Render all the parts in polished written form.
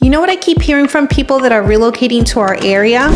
You know what I keep hearing from people that are relocating to our area?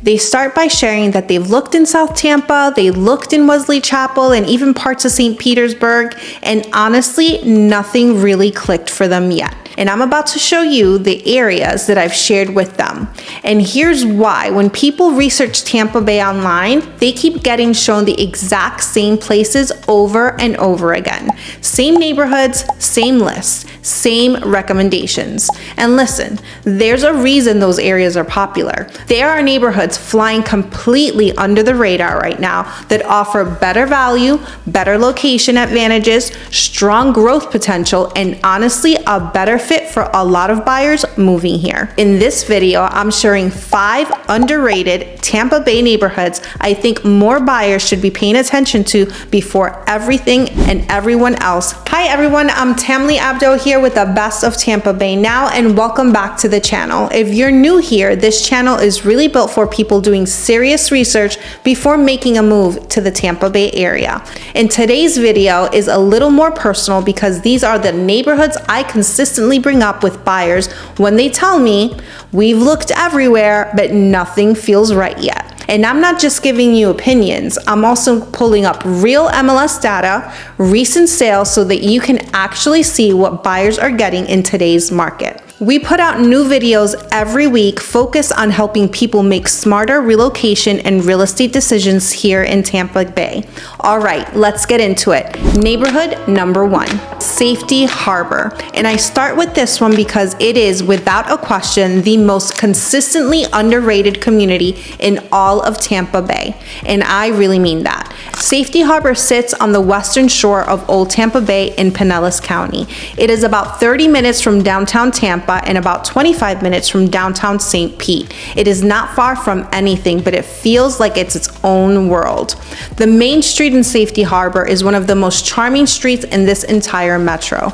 They start by sharing that they've looked in South Tampa, they looked in Wesley Chapel, and even parts of St. Petersburg, and honestly, nothing really clicked for them yet. And I'm about to show you the areas that I've shared with them. And here's why. When people research Tampa Bay online, they keep getting shown the exact same places over and over again. Same neighborhoods, same lists, same recommendations. And listen, there's a reason those areas are popular. There are neighborhoods flying completely under the radar right now that offer better value, better location advantages, strong growth potential, and honestly, a better fit for a lot of buyers moving here. In this video, I'm sharing 5 underrated Tampa Bay neighborhoods I think more buyers should be paying attention to before everything and everyone else. Hi everyone, I'm Tamily Abdo here with the best of Tampa Bay now, and welcome back to the channel. If you're new here, this channel is really built for people doing serious research before making a move to the Tampa Bay area. And today's video is a little more personal because these are the neighborhoods I consistently bring up with buyers when they tell me, we've looked everywhere, but nothing feels right yet. And I'm not just giving you opinions, I'm also pulling up real MLS data, recent sales, so that you can actually see what buyers are getting in today's market. We put out new videos every week focused on helping people make smarter relocation and real estate decisions here in Tampa Bay. All right, let's get into it. Neighborhood number 1, Safety Harbor. And I start with this one because it is, without a question, the most consistently underrated community in all of Tampa Bay. And I really mean that. Safety Harbor sits on the western shore of Old Tampa Bay in Pinellas County. It is about 30 minutes from downtown Tampa and about 25 minutes from downtown St. Pete. It is not far from anything, but it feels like it's its own world. The main street in Safety Harbor is one of the most charming streets in this entire metro.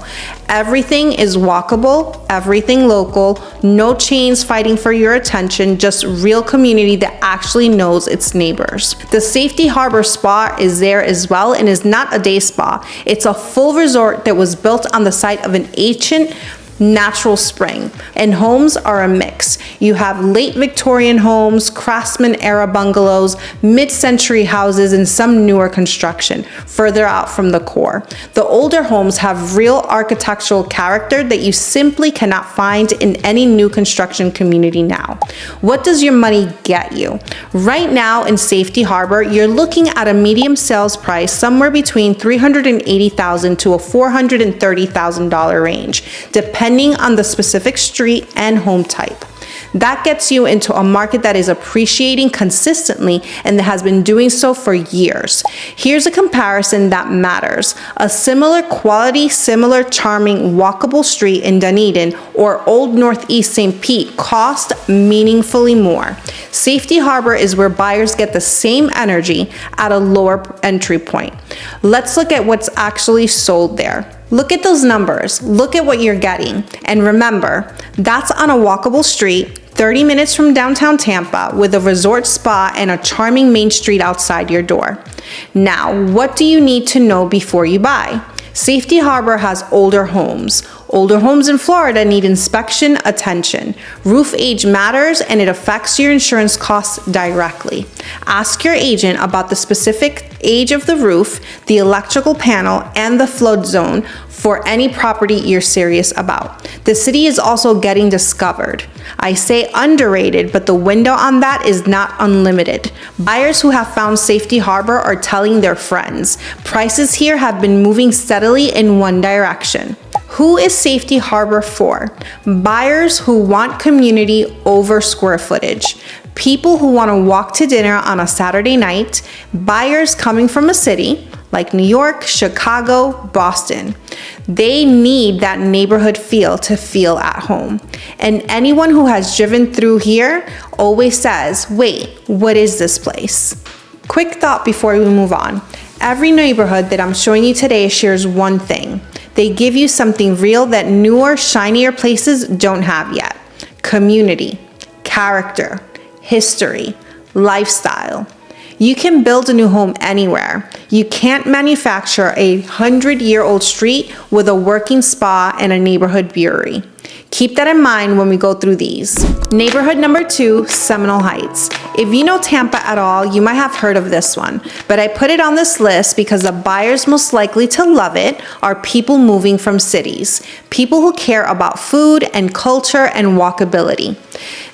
Everything is walkable, everything local, no chains fighting for your attention, just real community that actually knows its neighbors. The Safety Harbor Spa is there as well and is not a day spa. It's a full resort that was built on the site of an ancient natural spring, and homes are a mix. You have late Victorian homes, craftsman era bungalows, mid-century houses, and some newer construction further out from the core. The older homes have real architectural character that you simply cannot find in any new construction community now. What does your money get you? Right now in Safety Harbor, you're looking at a medium sales price somewhere between $380,000 to a $430,000 range, depending on the specific street and home type. That gets you into a market that is appreciating consistently and that has been doing so for years. Here's a comparison that matters. A similar quality, similar charming, walkable street in Dunedin or Old Northeast St. Pete cost meaningfully more. Safety Harbor is where buyers get the same energy at a lower entry point. Let's look at what's actually sold there. Look at those numbers, look at what you're getting. And remember, that's on a walkable street, 30 minutes from downtown Tampa, with a resort spa and a charming main street outside your door. Now, what do you need to know before you buy? Safety Harbor has older homes. Older homes in Florida need inspection attention. Roof age matters and it affects your insurance costs directly. Ask your agent about the specific age of the roof, the electrical panel, and the flood zone for any property you're serious about. The city is also getting discovered. I say underrated, but the window on that is not unlimited. Buyers who have found Safety Harbor are telling their friends. Prices here have been moving steadily in one direction. Who is Safety Harbor for? Buyers who want community over square footage. People who want to walk to dinner on a Saturday night. Buyers coming from a city like New York, Chicago, Boston. They need that neighborhood feel to feel at home. And anyone who has driven through here always says, wait, what is this place? Quick thought before we move on. Every neighborhood that I'm showing you today shares one thing. They give you something real that newer, shinier places don't have yet. Community, character, history, lifestyle. You can build a new home anywhere. You can't manufacture a 100-year-old street with a working spa and a neighborhood brewery. Keep that in mind when we go through these. Neighborhood number 2, Seminole Heights. If you know Tampa at all, you might have heard of this one, but I put it on this list because the buyers most likely to love it are people moving from cities, people who care about food and culture and walkability.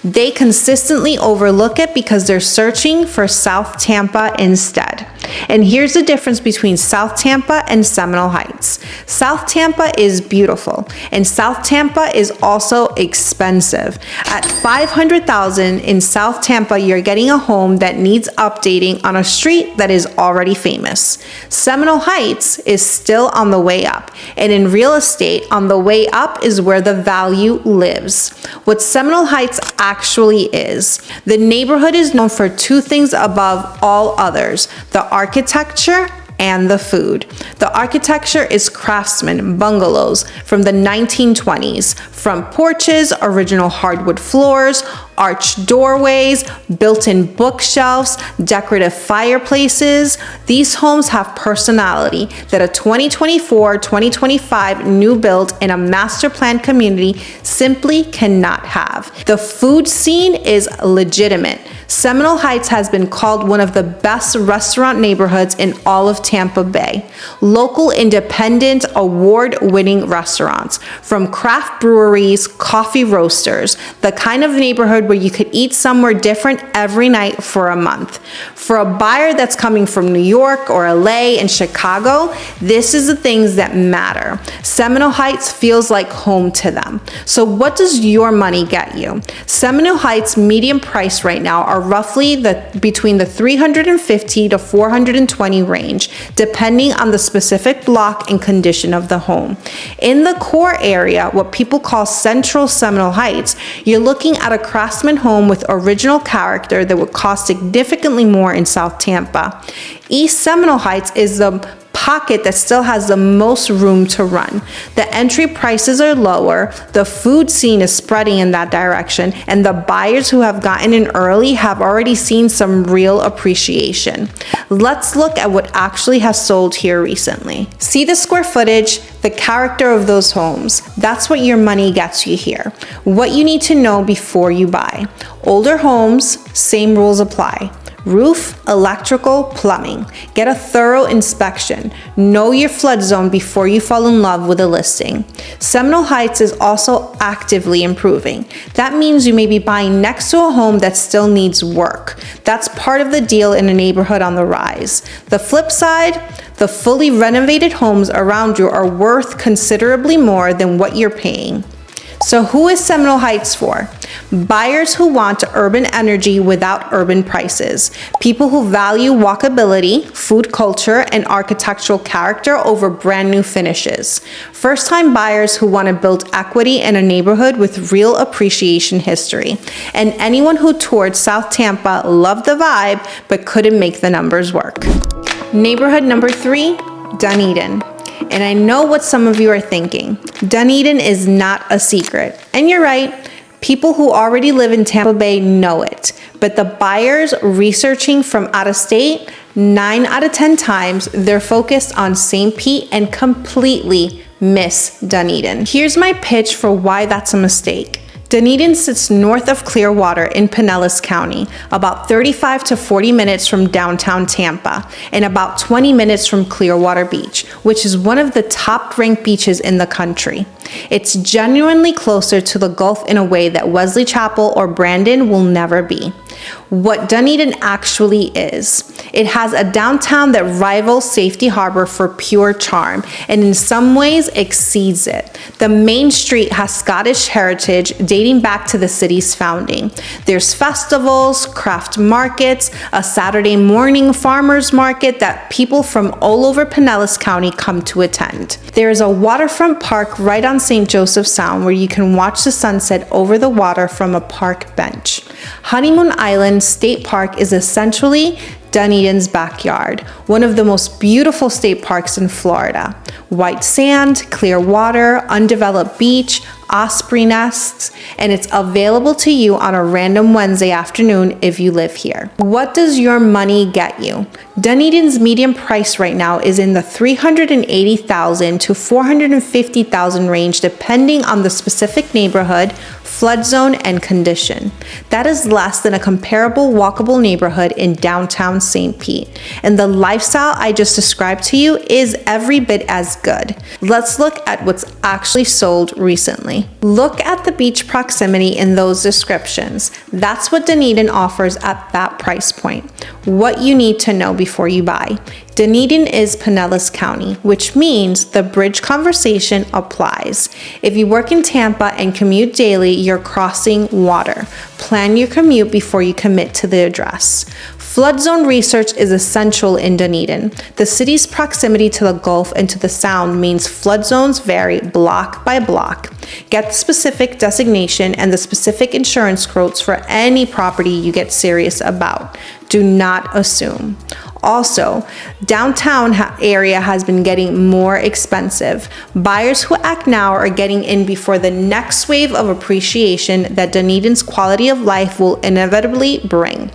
They consistently overlook it because they're searching for South Tampa instead. And here's the difference between South Tampa and Seminole Heights. South Tampa is beautiful, and South Tampa is also expensive. At $500,000 in South Tampa, you're getting a home that needs updating on a street that is already famous. Seminole Heights is still on the way up, and in real estate, on the way up is where the value lives. What Seminole Heights actually is, the neighborhood is known for two things above all others: the architecture and the food. The architecture is craftsman bungalows from the 1920s, front porches, original hardwood floors, arched doorways, built-in bookshelves, decorative fireplaces. These homes have personality that a 2024-2025 new build in a master plan community simply cannot have. The food scene is legitimate. Seminole Heights has been called one of the best restaurant neighborhoods in all of Tampa Bay. Local independent award-winning restaurants, from craft breweries, coffee roasters, the kind of neighborhood where you could eat somewhere different every night for a month. For a buyer that's coming from New York or LA and Chicago, this is the things that matter. Seminole Heights feels like home to them. So what does your money get you? Seminole Heights median price right now are roughly between the $350 to $420 range, depending on the specific block and condition of the home. In the core area, what people call Central Seminole Heights, you're looking at a craftsman home with original character that would cost significantly more in South Tampa. East Seminole Heights is the pocket that still has the most room to run. The entry prices are lower, the food scene is spreading in that direction, and the buyers who have gotten in early have already seen some real appreciation. Let's look at what actually has sold here recently. See the square footage, the character of those homes. That's what your money gets you here. What you need to know before you buy. Older homes, same rules apply. Roof, electrical, plumbing. Get a thorough inspection. Know your flood zone before you fall in love with a listing. Seminole Heights is also actively improving. That means you may be buying next to a home that still needs work. That's part of the deal in a neighborhood on the rise. The flip side, the fully renovated homes around you are worth considerably more than what you're paying. So who is Seminole Heights for? Buyers who want urban energy without urban prices. People who value walkability, food culture, and architectural character over brand new finishes. First-time buyers who want to build equity in a neighborhood with real appreciation history. And anyone who toured South Tampa loved the vibe but couldn't make the numbers work. Neighborhood number 3, Dunedin. And I know what some of you are thinking. Dunedin is not a secret. And you're right. People who already live in Tampa Bay know it. But the buyers researching from out of state, 9 out of 10 times, they're focused on St. Pete and completely miss Dunedin. Here's my pitch for why that's a mistake. Dunedin sits north of Clearwater in Pinellas County, about 35 to 40 minutes from downtown Tampa, and about 20 minutes from Clearwater Beach, which is one of the top-ranked beaches in the country. It's genuinely closer to the Gulf in a way that Wesley Chapel or Brandon will never be. What Dunedin actually is. It has a downtown that rivals Safety Harbor for pure charm, and in some ways exceeds it. The main street has Scottish heritage dating back to the city's founding. There's festivals, craft markets, a Saturday morning farmers market that people from all over Pinellas County come to attend. There's a waterfront park right on St. Joseph Sound where you can watch the sunset over the water from a park bench. Honeymoon Island State Park is essentially Dunedin's backyard, one of the most beautiful state parks in Florida. White sand, clear water, undeveloped beach, osprey nests, and it's available to you on a random Wednesday afternoon if you live here. What does your money get you? Dunedin's median price right now is in the $380,000 to $450,000 range, depending on the specific neighborhood, flood zone, and condition. That is less than a comparable walkable neighborhood in downtown St. Pete. And the lifestyle I just described to you is every bit as good. Let's look at what's actually sold recently. Look at the beach proximity in those descriptions. That's what Dunedin offers at that price point. What you need to know before you buy. Dunedin is Pinellas County, which means the bridge conversation applies. If you work in Tampa and commute daily, you're crossing water. Plan your commute before you commit to the address. Flood zone research is essential in Dunedin. The city's proximity to the Gulf and to the Sound means flood zones vary block by block. Get the specific designation and the specific insurance quotes for any property you get serious about. Do not assume. Also, downtown area has been getting more expensive. Buyers who act now are getting in before the next wave of appreciation that Dunedin's quality of life will inevitably bring.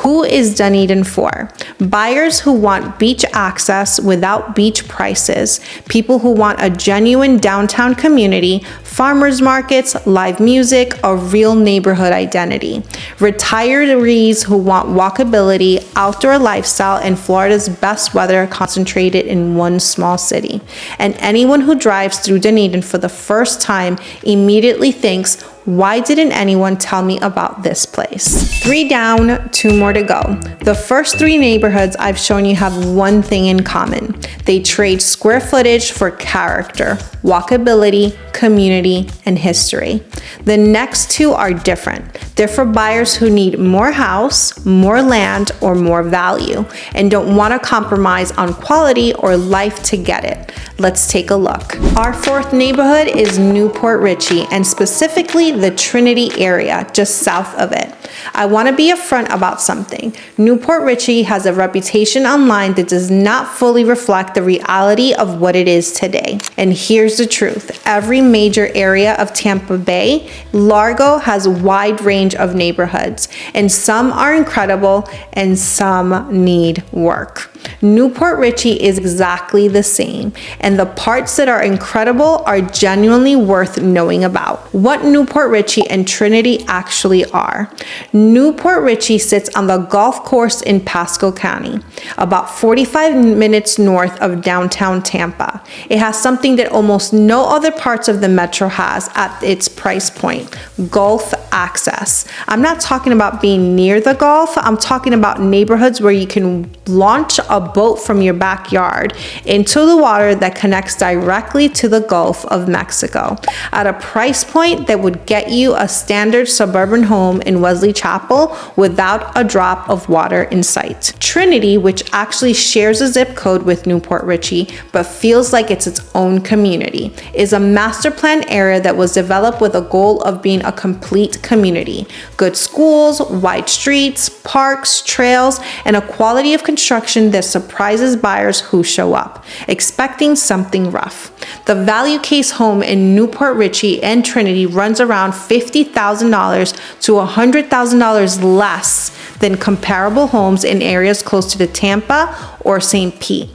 Who is Dunedin for? Buyers who want beach access without beach prices, people who want a genuine downtown community, farmers markets, live music, a real neighborhood identity. Retirees who want walkability, outdoor lifestyle, and Florida's best weather concentrated in one small city. And anyone who drives through Dunedin for the first time immediately thinks, why didn't anyone tell me about this place? 3 down, 2 more to go. The first 3 neighborhoods I've shown you have one thing in common. They trade square footage for character, walkability, community, and history. The next 2 are different. They're for buyers who need more house, more land, or more value, and don't want to compromise on quality or life to get it. Let's take a look. Our 4th neighborhood is Port Richey, and specifically the Trinity area, just south of it. I want to be upfront about something. Port Richey has a reputation online that does not fully reflect the reality of what it is today. And here's the truth. Every major area of Tampa Bay, Largo has a wide range of neighborhoods, and some are incredible and some need work. Port Richey is exactly the same, and the parts that are incredible are genuinely worth knowing about. What Port Richey and Trinity actually are. Port Richey sits on the golf course in Pasco County, about 45 minutes north of downtown Tampa. It has something that almost no other parts of the metro has at its price point: golf access. I'm not talking about being near the Gulf. I'm talking about neighborhoods where you can launch a boat from your backyard into the water that connects directly to the Gulf of Mexico at a price point that would get you a standard suburban home in Wesley Chapel without a drop of water in sight. Trinity, which actually shares a zip code with Port Richey but feels like it's its own community, is a master plan area that was developed with a goal of being a complete community. Good schools, wide streets, parks, trails, and a quality of construction that surprises buyers who show up, expecting something rough. The value case home in Port Richey and Trinity runs around $50,000 to $100,000 less than comparable homes in areas close to the Tampa or St. Pete.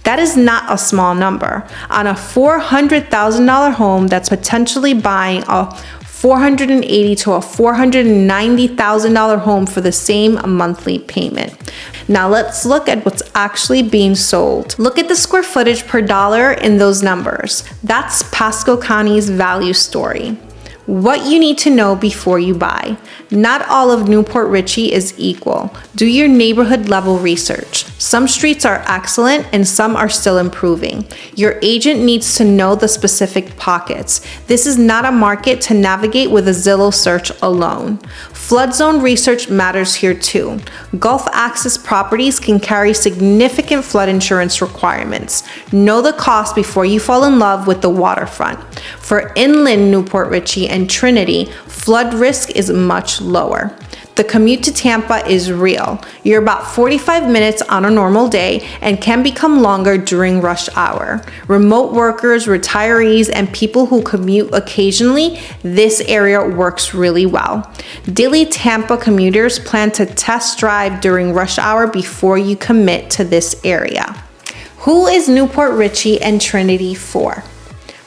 That is not a small number. On a $400,000 home that's potentially buying a $480,000 to a $490,000 home for the same monthly payment. Now let's look at what's actually being sold. Look at the square footage per dollar in those numbers. That's Pasco County's value story. What you need to know before you buy. Not all of Port Richey is equal. Do your neighborhood level research. Some streets are excellent and some are still improving. Your agent needs to know the specific pockets. This is not a market to navigate with a Zillow search alone. Flood zone research matters here too. Gulf access properties can carry significant flood insurance requirements. Know the cost before you fall in love with the waterfront. For inland Port Richey and Trinity, flood risk is much lower. The commute to Tampa is real. You're about 45 minutes on a normal day and can become longer during rush hour. Remote workers, retirees, and people who commute occasionally, this area works really well. Daily Tampa commuters plan to test drive during rush hour before you commit to this area. Who is Port Richey and Trinity for?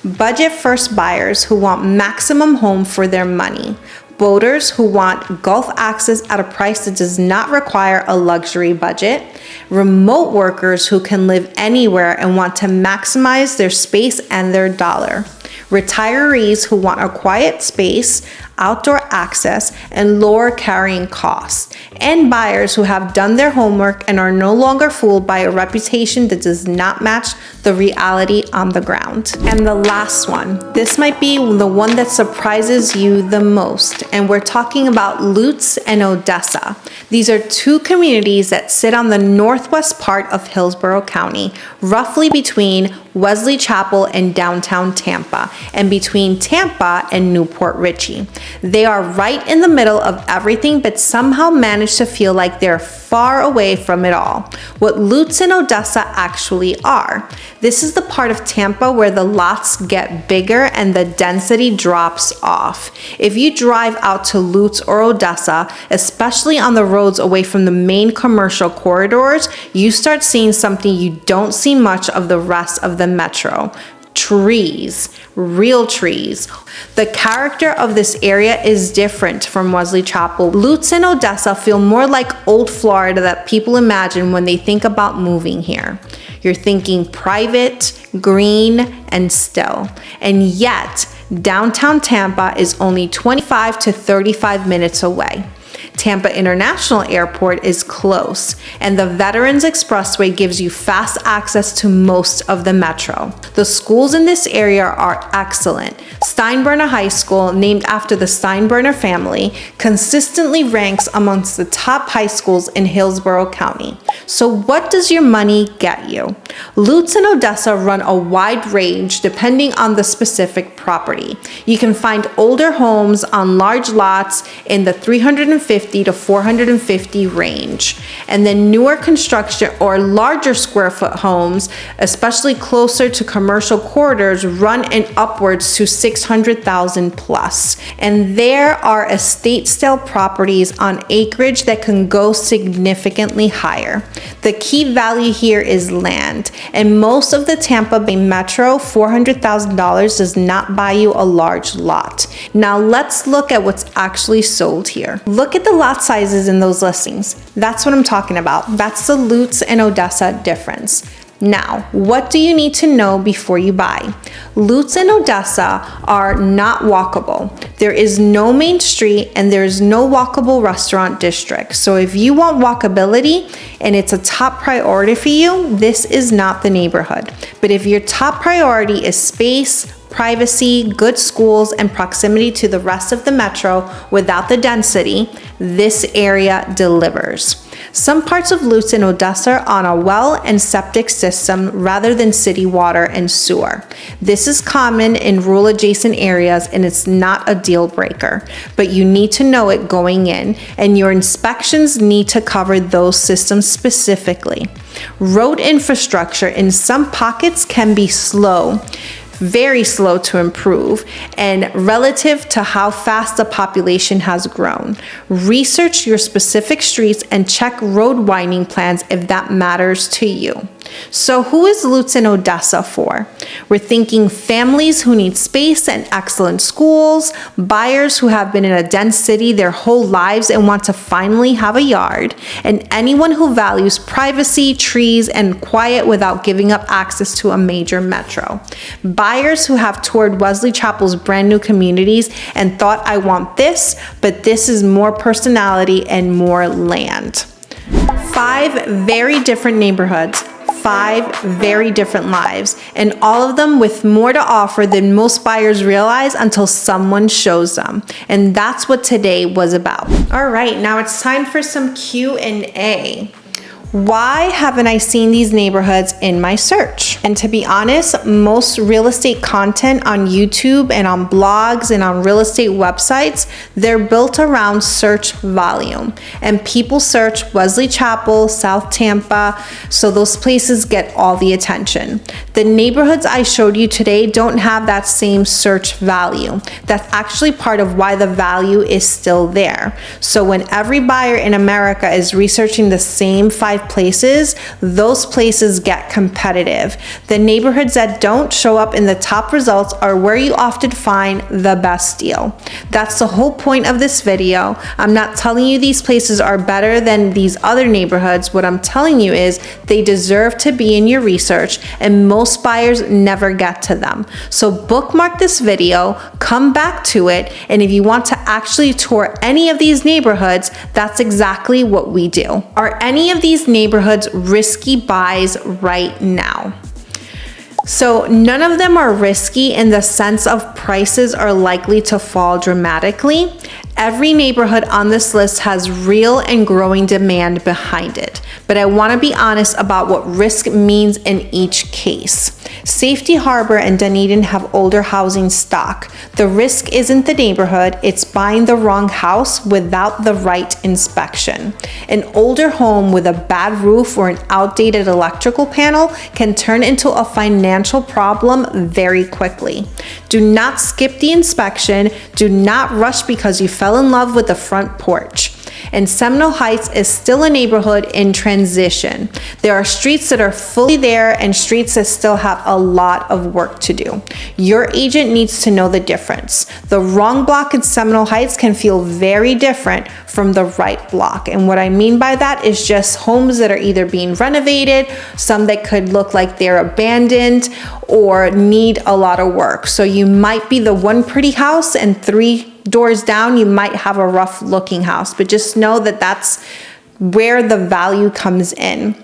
Budget first buyers who want maximum home for their money. Boaters who want Gulf access at a price that does not require a luxury budget. Remote workers who can live anywhere and want to maximize their space and their dollar. Retirees who want a quiet space, outdoor access, and lower carrying costs. And buyers who have done their homework and are no longer fooled by a reputation that does not match the reality on the ground. And the last one, this might be the one that surprises you the most. And we're talking about Lutz and Odessa. These are two communities that sit on the northwest part of Hillsborough County, roughly between Wesley Chapel and downtown Tampa, and between Tampa and Port Richey. They are right in the middle of everything, but somehow manage to feel like they're far away from it all. What Lutz and Odessa actually are. This is the part of Tampa where the lots get bigger and the density drops off. If you drive out to Lutz or Odessa, especially on the roads away from the main commercial corridors, you start seeing something you don't see much of the rest of the metro. Trees, real trees. The character of this area is different from Wesley Chapel. Lutz and Odessa feel more like old Florida that people imagine when they think about moving here. You're thinking private, green, and still. And yet, downtown Tampa is only 25 to 35 minutes away. Tampa International Airport is close, and the Veterans Expressway gives you fast access to most of the metro. The schools in this area are excellent. Steinbrenner High School, named after the Steinbrenner family, consistently ranks amongst the top high schools in Hillsborough County. So what does your money get you? Lutz and Odessa run a wide range depending on the specific property. You can find older homes on large lots in the 350 to 450 range, and then newer construction or larger square foot homes, especially closer to commercial corridors, run in upwards to 600,000 plus. And there are estate style properties on acreage that can go significantly higher. The key value here is land, and most of the Tampa Bay metro, $400,000 does not buy you a large lot. Now let's look at what's actually sold here. Look at the lot sizes in those listings. That's what I'm talking about. That's the Lutz and Odessa difference. Now, what do you need to know before you buy? Lutz and Odessa are not walkable. There is no main street and there is no walkable restaurant district. So if you want walkability and it's a top priority for you, this is not the neighborhood. But if your top priority is space, privacy, good schools, and proximity to the rest of the metro without the density, this area delivers. Some parts of Lutz and Odessa are on a well and septic system rather than city water and sewer. This is common in rural adjacent areas and it's not a deal breaker, but you need to know it going in, and your inspections need to cover those systems specifically. Road infrastructure in some pockets can be slow, very slow to improve, and relative to how fast the population has grown. Research your specific streets and check road widening plans if that matters to you. So who is Lutz and Odessa for? We're thinking families who need space and excellent schools, buyers who have been in a dense city their whole lives and want to finally have a yard, and anyone who values privacy, trees, and quiet without giving up access to a major metro. Buyers who have toured Wesley Chapel's brand new communities and thought, I want this, but this is more personality and more land. 5 very different neighborhoods, 5 very different lives, and all of them with more to offer than most buyers realize until someone shows them. And that's what today was about. All right, now it's time for some Q&A. Why haven't I seen these neighborhoods in my search? And to be honest, most real estate content on YouTube and on blogs and on real estate websites, they're built around search volume. And people search Wesley Chapel, South Tampa, so those places get all the attention. The neighborhoods I showed you today don't have that same search value. That's actually part of why the value is still there. So when every buyer in America is researching the same 5 places, those places get competitive. The neighborhoods that don't show up in the top results are where you often find the best deal. That's the whole point of this video. I'm not telling you these places are better than these other neighborhoods. What I'm telling you is they deserve to be in your research, and most buyers never get to them. So bookmark this video, come back to it, and if you want to actually tour any of these neighborhoods, that's exactly what we do. Are any of these neighborhoods risky buys right now? So none of them are risky in the sense of prices are likely to fall dramatically. Every neighborhood on this list has real and growing demand behind it. But I want to be honest about what risk means in each case. Safety Harbor and Dunedin have older housing stock. The risk isn't the neighborhood, it's buying the wrong house without the right inspection. An older home with a bad roof or an outdated electrical panel can turn into a financial problem very quickly. Do not skip the inspection. Do not rush because you fell in love with the front porch. And Seminole Heights is still a neighborhood in transition. There are streets that are fully there and streets that still have a lot of work to do. Your agent needs to know the difference. The wrong block in Seminole Heights can feel very different from the right block. And what I mean by that is just homes that are either being renovated, some that could look like they're abandoned or need a lot of work. So you might be the one pretty house and 3 doors down, you might have a rough looking house, but just know that that's where the value comes in.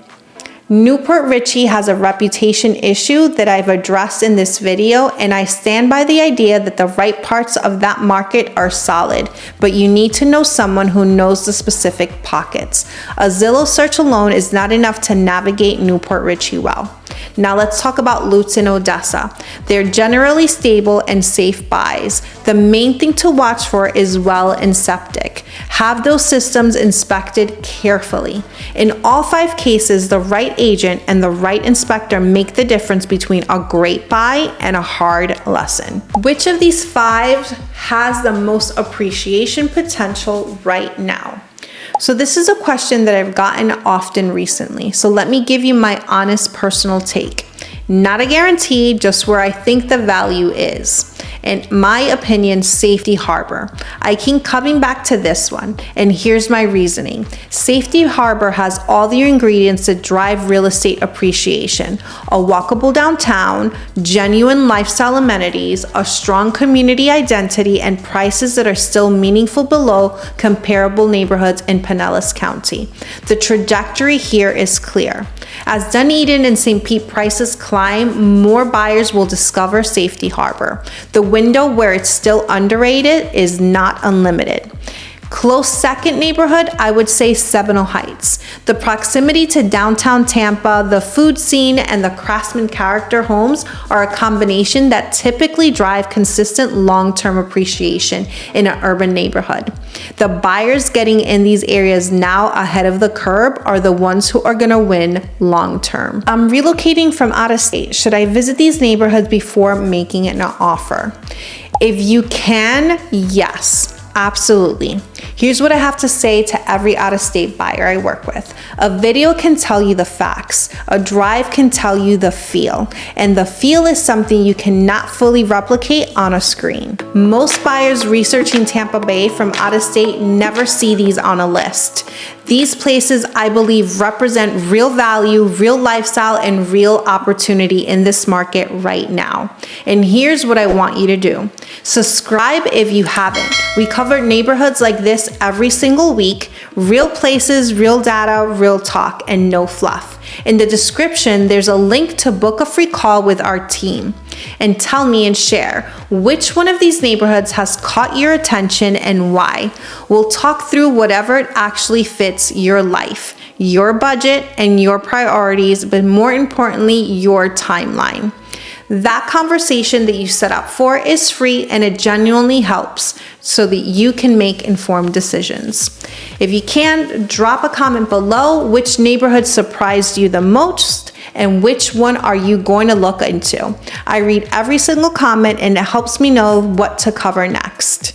Port Richey has a reputation issue that I've addressed in this video, and I stand by the idea that the right parts of that market are solid, but you need to know someone who knows the specific pockets. A Zillow search alone is not enough to navigate Port Richey well. Now let's talk about Lutz and Odessa. They're generally stable and safe buys. The main thing to watch for is well and septic. Have those systems inspected carefully. In all 5 cases, the right agent and the right inspector make the difference between a great buy and a hard lesson. Which of these 5 has the most appreciation potential right now? So this is a question that I've gotten often recently. So let me give you my honest personal take. Not a guarantee, just where I think the value is. In my opinion, Safety Harbor. I keep coming back to this one, and here's my reasoning. Safety Harbor has all the ingredients that drive real estate appreciation. A walkable downtown, genuine lifestyle amenities, a strong community identity, and prices that are still meaningful below comparable neighborhoods in Pinellas County. The trajectory here is clear. As Dunedin and St. Pete prices climb, more buyers will discover Safety Harbor. The window where it's still underrated is not unlimited. Close second neighborhood, I would say Seminole Heights. The proximity to downtown Tampa, the food scene, and the craftsman character homes are a combination that typically drive consistent long-term appreciation in an urban neighborhood. The buyers getting in these areas now ahead of the curve are the ones who are gonna win long-term. I'm relocating from out of state. Should I visit these neighborhoods before making an offer? If you can, yes. Absolutely. Here's what I have to say to every out-of-state buyer I work with. A video can tell you the facts. A drive can tell you the feel. And the feel is something you cannot fully replicate on a screen. Most buyers researching Tampa Bay from out-of-state never see these on a list. These places, I believe, represent real value, real lifestyle, and real opportunity in this market right now. And here's what I want you to do. Subscribe if you haven't. We cover neighborhoods like this every single week. Real places, real data, real talk, and no fluff. In the description, there's a link to book a free call with our team. And tell me and share which one of these neighborhoods has caught your attention and why. We'll talk through whatever it actually fits your life, your budget and your priorities, but more importantly, your timeline. That conversation that you set up for is free, and it genuinely helps so that you can make informed decisions. If you can, drop a comment below which neighborhood surprised you the most and which one are you going to look into. I read every single comment and it helps me know what to cover next.